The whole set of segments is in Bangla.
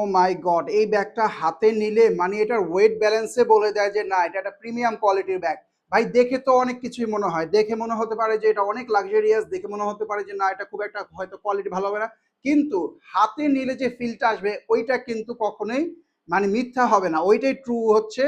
ও মাই গড, এই ব্যাগটা হাতে নিলে মানে এটার ওয়েট ব্যালেন্সে বলে দেয় যে না এটা একটা প্রিমিয়াম কোয়ালিটির ব্যাগ। ভাই দেখে তো অনেক কিছুই মনে হয়, দেখে মনে হতে পারে যে এটা অনেক লাক্সারিয়াস, দেখে মনে হতে পারে যে না এটা খুব একটা হয়তো কোয়ালিটি ভালো হবে না, কিন্তু হাতে নিলে যে ফিলটা আসবে ওইটা কিন্তু কখনোই মানে মিথ্যা হবে না, ওইটাই ট্রু হচ্ছে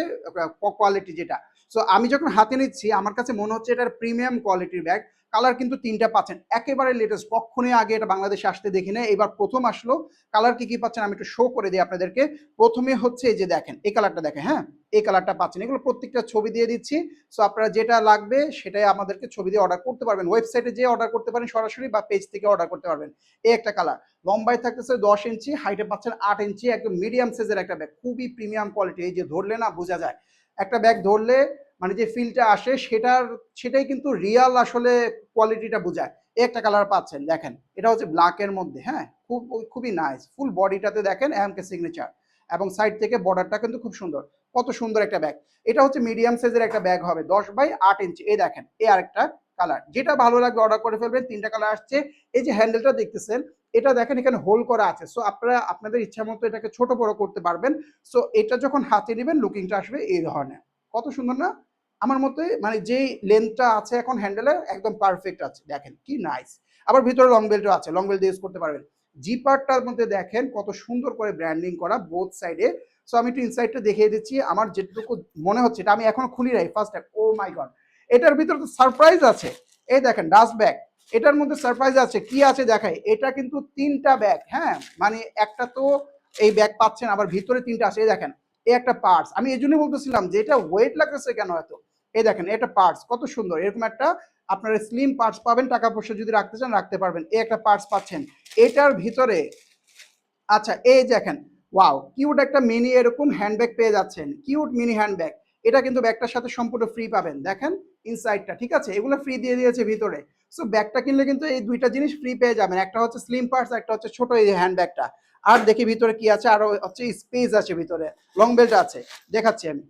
কোয়ালিটি যেটা। সো আমি যখন হাতে নিচ্ছি আমার কাছে মনে হচ্ছে এটার প্রিমিয়াম কোয়ালিটির ব্যাগ। কালার কিন্তু তিনটা পাচ্ছেন, একেবারে লেটেস্ট, কখনোই আগে এটা বাংলাদেশে আসতে দেখি না, এবার প্রথম আসলো। কালার কি কি পাচ্ছেন আমি একটু শো করে দিই আপনাদেরকে। প্রথমে হচ্ছে এই যে দেখেন এই কালারটা দেখেন, হ্যাঁ এই কালারটা পাচ্ছেন, এগুলো প্রত্যেকটা ছবি দিয়ে দিচ্ছি। সো আপনারা যেটা লাগবে সেটাই আমাদেরকে ছবি দিয়ে অর্ডার করতে পারবেন, ওয়েবসাইটে যেয়ে অর্ডার করতে পারেন সরাসরি, বা পেজ থেকে অর্ডার করতে পারবেন। এই একটা কালার, লম্বায় থাকতেছে 10 ইঞ্চি, হাইটে পাচ্ছেন 8 ইঞ্চি, একদম মিডিয়াম সাইজের একটা ব্যাগ, খুবই প্রিমিয়াম কোয়ালিটি। এই যে ধরলে না বোঝা যায়, একটা ব্যাগ ধরলে মানে যে ফিলটা আসে সেটাই কিন্তু রিয়াল আসলে কোয়ালিটিটা বোঝায়। একটা কালার পাচ্ছেন দেখেন, এটা হচ্ছে ব্ল্যাকের মধ্যে, হ্যাঁ খুবই নাইস। ফুল বডিটাতে দেখেন এমকে সিগনেচার, এবং সাইড থেকে বর্ডারটা কিন্তু খুব সুন্দর। কত সুন্দর একটা ব্যাগ। এটা হচ্ছে মিডিয়াম সাইজের একটা ব্যাগ হবে, 10/8 ইঞ্চি। এই দেখেন এই আরেকটা কালার, যেটা ভালো লাগবে অর্ডার করে ফেলবেন। তিনটা কালার আসছে। এই যে হ্যান্ডেলটা দেখতেছেন, এটা দেখেন এখানে হোল করা আছে, সো আপনারা আপনাদের ইচ্ছা মতো এটাকে ছোট বড় করতে পারবেন। সো এটা যখন হাতে নেবেন লুকিংটা আসবে এই ধরনের। কত সুন্দর না? আমার মতে মানে যেই লেন্থটা আছে এখন হ্যান্ডেলের একদম পারফেক্ট আছে, দেখেন কি নাইস। আবার ভিতরে লং বেল্টও আছে, লং বেল্ট ইউজ করতে পারবেন। জিপারটার মধ্যে দেখেন কত সুন্দর করে ব্র্যান্ডিং করা বোথ সাইডে। সো আমি একটু ইনসাইডটা দেখিয়ে দিচ্ছি, আমার যেটুকু মনে হচ্ছে, এটা আমি এখনো খুলি নাই, ফার্স্ট টাইম। ও মাই গড, এটার ভিতরে তো সারপ্রাইজ আছে। এই দেখেন ডাস্ট ব্যাগ, এটার মধ্যে সারপ্রাইজ আছে, কি আছে দেখাই। এটা কিন্তু তিনটা ব্যাগ, হ্যাঁ মানে একটা তো এই ব্যাগ পাচ্ছেন, আবার ভিতরে তিনটা আছে। এই দেখেন এই একটা পার্টস, আমি এই জন্যই বলতেছিলাম যে এটা ওয়েট লাগতেছে কেন এত। এই দেখেন এটা পার্টস কত সুন্দর, এরকম একটা আপনারা স্লিম পার্টস পাবেন, টাকা পয়সা যদি রাখতে চান রাখতে পারবেন। এই একটা পার্টস পাচ্ছেন এটার ভিতরে। আচ্ছা এই দেখেন, ওয়াও কিউট একটা মিনি এরকম হ্যান্ডব্যাগ পেয়ে যাচ্ছেন, কিউট মিনি হ্যান্ডব্যাগ। এটা কিন্তু ব্যাগটার সাথে সম্পূর্ণ ফ্রি পাবেন, দেখেন ইনসাইডটা, ঠিক আছে এগুলো ফ্রি দিয়ে দিয়েছে ভিতরে। সো ব্যাগটা কিনলে কিন্তু এই দুইটা জিনিস ফ্রি পেয়ে যাবেন, একটা হচ্ছে স্লিম পার্টস, একটা হচ্ছে ছোট এই হ্যান্ডব্যাগটা। আর দেখি ভিতরে কি আছে, আরো হচ্ছে স্পেস আছে ভিতরে, লং বেল্ট আছে, দেখাচ্ছি আমি।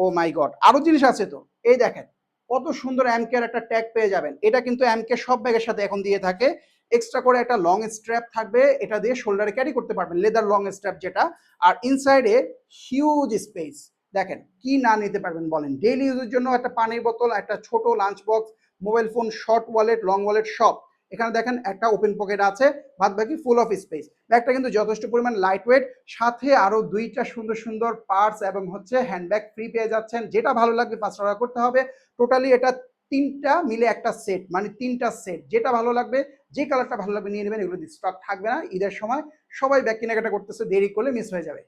ও মাই গড, আরো জিনিস আছে তো। এই দেখেন কত সুন্দর এমকের একটা ট্যাগ পেয়ে যাবেন, এটা কিন্তু এমকে সব ব্যাগের সাথে এখন দিয়ে থাকে। এক্সট্রা করে একটা লং স্ট্র্যাপ থাকবে, এটা দিয়ে শোল্ডারে ক্যারি করতে পারবেন, লেদার লং স্ট্র্যাপ যেটা। আর ইনসাইডে হিউজ স্পেস, দেখেন কি না নিতে পারবেন বলেন। ডেইলি ইউজের জন্য একটা পানির বোতল, একটা ছোট lunch box, mobile phone, short wallet, long wallet সব। এখানে দেখেন একটা ওপেন পকেট আছে, বাদ বাকি ফুল অফ স্পেস। ব্যাগটা কিন্তু যথেষ্ট পরিমাণ লাইট ওয়েট, সাথে আরো দুইটা সুন্দর সুন্দর পার্টস এবং হচ্ছে হ্যান্ডব্যাগ ফ্রি পেয়ে যাচ্ছেন। যেটা ভালো লাগবে 5 টাকা করতে হবে। টোটালি এটা তিনটা মিলে একটা সেট, মানে তিনটা সেট, যেটা ভালো লাগবে, যে কালারটা ভালো লাগবে নিয়ে নেবেন। এগুলো স্টক থাকবে না ঈদের সময়, সবাই ব্যাগ কেনাকাটা করতেছে, দেরি করলে মিস হয়ে যাবে।